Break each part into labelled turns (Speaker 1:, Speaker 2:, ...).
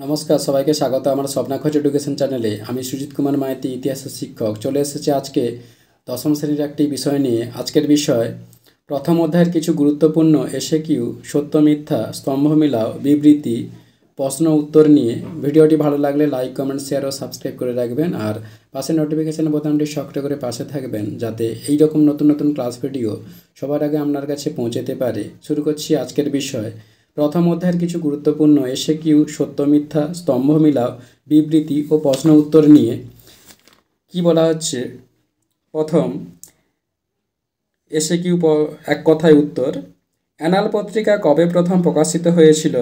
Speaker 1: নমস্কার, সবাইকে স্বাগত আমার স্বপ্নাখোঁজ এডুকেশন চ্যানেলে। আমি সুজিত কুমার মাইতি, ইতিহাসের শিক্ষক। চলে এসেছি আজকে দশম শ্রেণীর একটি বিষয় নিয়ে। আজকের বিষয় প্রথম অধ্যায়ের কিছু গুরুত্বপূর্ণ এসএকিউ, সত্য মিথ্যা, স্তম্ভ মিলাও, বিবৃতি, প্রশ্ন উত্তর নিয়ে। ভিডিওটি ভালো লাগলে লাইক, কমেন্ট, শেয়ার ও সাবস্ক্রাইব করে রাখবেন, আর পাশে নোটিফিকেশন বোতামটি সক্রিয় করে পাশে থাকবেন, যাতে এই রকম নতুন নতুন ক্লাস ভিডিও সবার আগে আপনার কাছে পৌঁছতে পারে। শুরু করছি আজকের বিষয়। প্রথম অধ্যায়ের কিছু গুরুত্বপূর্ণ এসএকিউ, সত্য মিথ্যা, স্তম্ভ মিলাও, বিবৃতি ও প্রশ্ন উত্তর নিয়ে। কি বলা হচ্ছে? প্রথম এসএকিউ, এক কথায় উত্তর। অ্যানাল পত্রিকা কবে প্রথম প্রকাশিত হয়েছিল?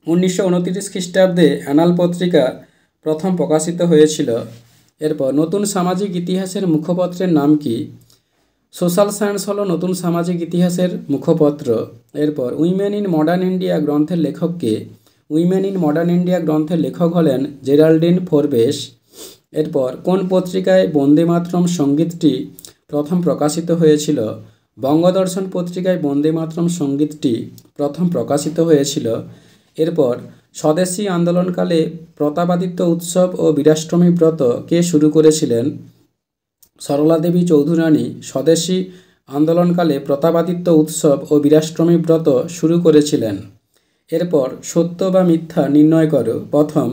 Speaker 1: 1929 খ্রিস্টাব্দে অ্যানাল পত্রিকা প্রথম প্রকাশিত হয়েছিল। এরপর নতুন সামাজিক ইতিহাসের মুখপত্রের নাম কি? সোশ্যাল সায়েন্স হলো নতুন সামাজিক ইতিহাসের মুখপত্র। এরপর উইমেন ইন মডার্ন ইন্ডিয়া গ্রন্থের লেখককে? উইমেন ইন মডার্ন ইন্ডিয়া গ্রন্থের লেখক হলেন জেরাল্ডিন ফোরবেস। এরপর কোন পত্রিকায় বন্দে মাতরম সঙ্গীতটি প্রথম প্রকাশিত হয়েছিল? বঙ্গদর্শন পত্রিকায় বন্দে মাতরম সঙ্গীতটি প্রথম প্রকাশিত হয়েছিল। এরপর স্বদেশী আন্দোলনকালে প্রতাপাদিত্য উৎসব ও বীরাষ্টমী ব্রত কে শুরু করেছিলেন? সরলা দেবী চৌধুরানী স্বদেশী আন্দোলনকালে প্রতাপাদিত্য উৎসব ও বীরাষ্টমী ব্রত শুরু করেছিলেন। এরপর সত্য বা মিথ্যা নির্ণয় করো। প্রথম,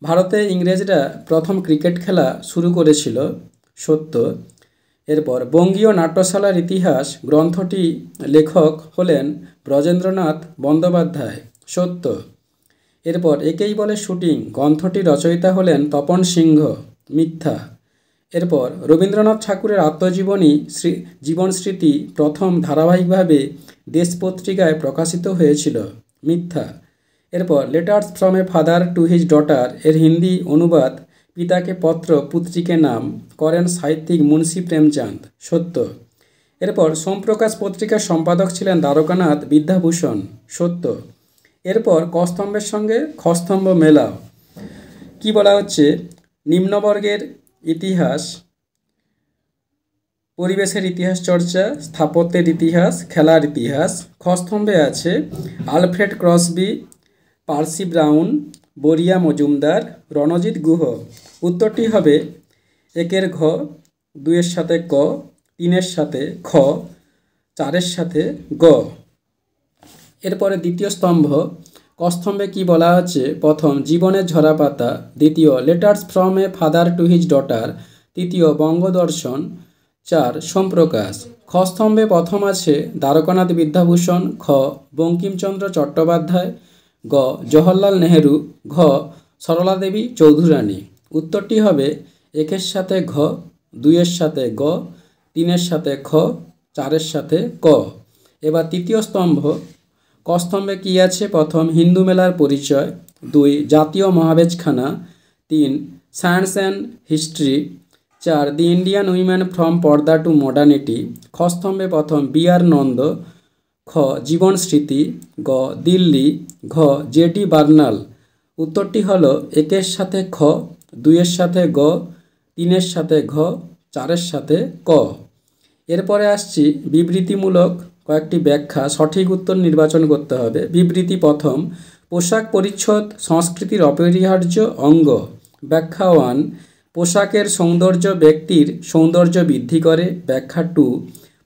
Speaker 1: ভারতে ইংরেজরা প্রথম ক্রিকেট খেলা শুরু করেছিল। সত্য। এরপর বঙ্গীয় নাট্যশালার ইতিহাস গ্রন্থটি লেখক হলেন ব্রজেন্দ্রনাথ বন্দ্যোপাধ্যায়। সত্য। এরপর একেই বলে শুটিং গ্রন্থটি রচয়িতা হলেন তপন সিংহ। মিথ্যা। এরপর রবীন্দ্রনাথ ঠাকুরের আত্মজীবনী জীবন স্মৃতি প্রথম ধারাবাহিকভাবে দেশ পত্রিকায় প্রকাশিত হয়েছিল। মিথ্যা। এরপর letters from a father to his daughter এর হিন্দি অনুবাদ পিতাকে পত্র পুত্রীকে নাম করেন সাহিত্যিক মুন্সী প্রেমচাঁদ। সত্য। এরপর সোমপ্রকাশ পত্রিকার সম্পাদক ছিলেন দ্বারকানাথ বিদ্যাভূষণ। সত্য। এরপর কস্তম্ভের সঙ্গে খস্তম্ভ মেলাও। কি বলা হচ্ছে? নিম্নবর্গের ইতিহাস, পরিবেশের ইতিহাস চর্চা, স্থাপত্যের ইতিহাস, খেলার ইতিহাস। খস্তম্ভে আছে Alfred Crosby, Percy Brown, Boria Majumdar, Ranajit Guha. উত্তরটি হবে একের ঘ, দুইয়ের সাথে ক, তিনের সাথে খ, চারের সাথে গ। এরপরে দ্বিতীয় স্তম্ভ। কস্তম্ভে কি বলা হচ্ছে? প্রথম জীবনের ঝরাপাতা, দ্বিতীয় letters from a father to his daughter, তৃতীয় বঙ্গদর্শন, চার সোমপ্রকাশ। খস্তম্ভে প্রথম আছে দ্বারকানাথ বিদ্যাভূষণ, খ বঙ্কিমচন্দ্র চট্টোপাধ্যায়, গ জওহরলাল নেহেরু, ঘ সরলা দেবী চৌধুরানী। উত্তরটি হবে একের সাথে ঘ, দুইয়ের সাথে গ, তিনের সাথে খ, চারের সাথে ক। এবার তৃতীয় স্তম্ভ। কস্তম্ভে কি আছে? প্রথম হিন্দু মেলার পরিচয়, দুই জাতীয় মহাবেজখানা, তিন সায়েন্স অ্যান্ড হিস্ট্রি, চার দি ইন্ডিয়ান উইমেন ফ্রম পর্দা টু মডার্নিটি। খস্তম্ভে প্রথম বি আর নন্দ, খ জীবন স্মৃতি, গ দিল্লি, ঘ জেডি বার্নাল। উত্তরটি হলো একের সাথে খ, দুইয়ের সাথে গ, তিনের সাথে ঘ, চারের সাথে ক। এরপরে আসছি বিবৃতিমূলক কয়েকটি ব্যাখ্যা। সঠিক উত্তর নির্বাচন করতে হবে। বিবৃতি প্রথম, পোশাক পরিচ্ছদ সংস্কৃতির অপরিহার্য অঙ্গ। ব্যাখ্যা ওয়ান, পোশাকের সৌন্দর্য ব্যক্তির সৌন্দর্য বৃদ্ধি করে। ব্যাখ্যা টু,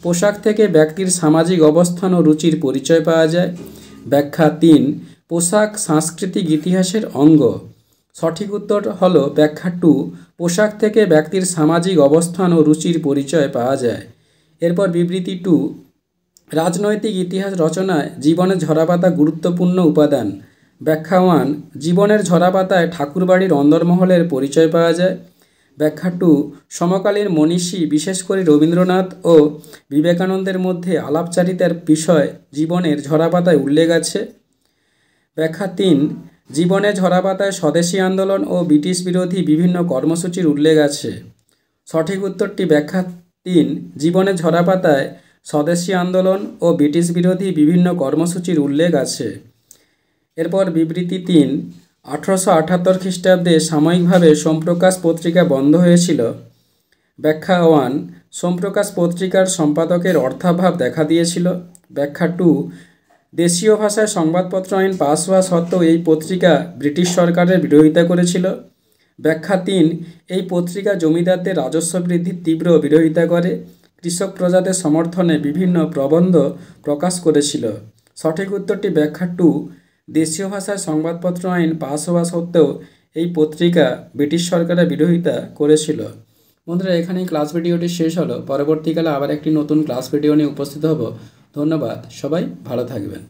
Speaker 1: পোশাক থেকে ব্যক্তির সামাজিক অবস্থান ও রুচির পরিচয় পাওয়া যায়। ব্যাখ্যা তিন, পোশাক সাংস্কৃতিক ইতিহাসের অঙ্গ। সঠিক উত্তর হলো ব্যাখ্যা টু, পোশাক থেকে ব্যক্তির সামাজিক অবস্থান ও রুচির পরিচয় পাওয়া যায়। এরপর বিবৃতি টু, রাজনৈতিক ইতিহাস রচনায় জীবনের ঝরাপাতা গুরুত্বপূর্ণ উপাদান। ব্যাখ্যা ওয়ান, জীবনের ঝরাপাতায় ঠাকুরবাড়ির অন্দরমহলের পরিচয় পাওয়া যায়। ব্যাখ্যা টু, সমকালীন মনীষী বিশেষ করে রবীন্দ্রনাথ ও বিবেকানন্দের মধ্যে আলাপচারিতার বিষয় জীবনের ঝরাপাতায় উল্লেখ আছে। ব্যাখ্যা তিন, জীবনের ঝরাপাতায় স্বদেশী আন্দোলন ও ব্রিটিশ বিরোধী বিভিন্ন কর্মসূচির উল্লেখ আছে। সঠিক উত্তরটি ব্যাখ্যা তিন, জীবনের ঝরাপাতায় স্বদেশী আন্দোলন ও ব্রিটিশ বিরোধী বিভিন্ন কর্মসূচির উল্লেখ আছে। এরপর বিবৃতি তিন, 1878 খ্রিস্টাব্দে সাময়িকভাবে সোমপ্রকাশ পত্রিকা বন্ধ হয়েছিল। ব্যাখ্যা ওয়ান, সোমপ্রকাশ পত্রিকার সম্পাদকের অর্থাভাব দেখা দিয়েছিল। ব্যাখ্যা টু, দেশীয় ভাষায় সংবাদপত্র আইন পাস হওয়া সত্ত্বেও এই পত্রিকা ব্রিটিশ সরকারের বিরোধিতা করেছিল। ব্যাখ্যা ৩, এই পত্রিকা জমিদারদের রাজস্ব বৃদ্ধির তীব্র বিরোধিতা করে। কৃষক প্রজাদের সমর্থনে বিভিন্ন প্রবন্ধ প্রকাশ করেছিল। সঠিক উত্তরটি ব্যাখ্যা 2, দেশীয় ভাষায় সংবাদপত্র আইন পাস হওয়া সত্ত্বেও এই পত্রিকা ব্রিটিশ সরকারের বিরোধিতা করেছিল। বন্ধুরা, এখানেই ক্লাস ভিডিওটি শেষ হলো। পরবর্তীকালে আবার একটি নতুন ক্লাস ভিডিও নিয়ে উপস্থিত হব। ধন্যবাদ, সবাই ভালো থাকবেন।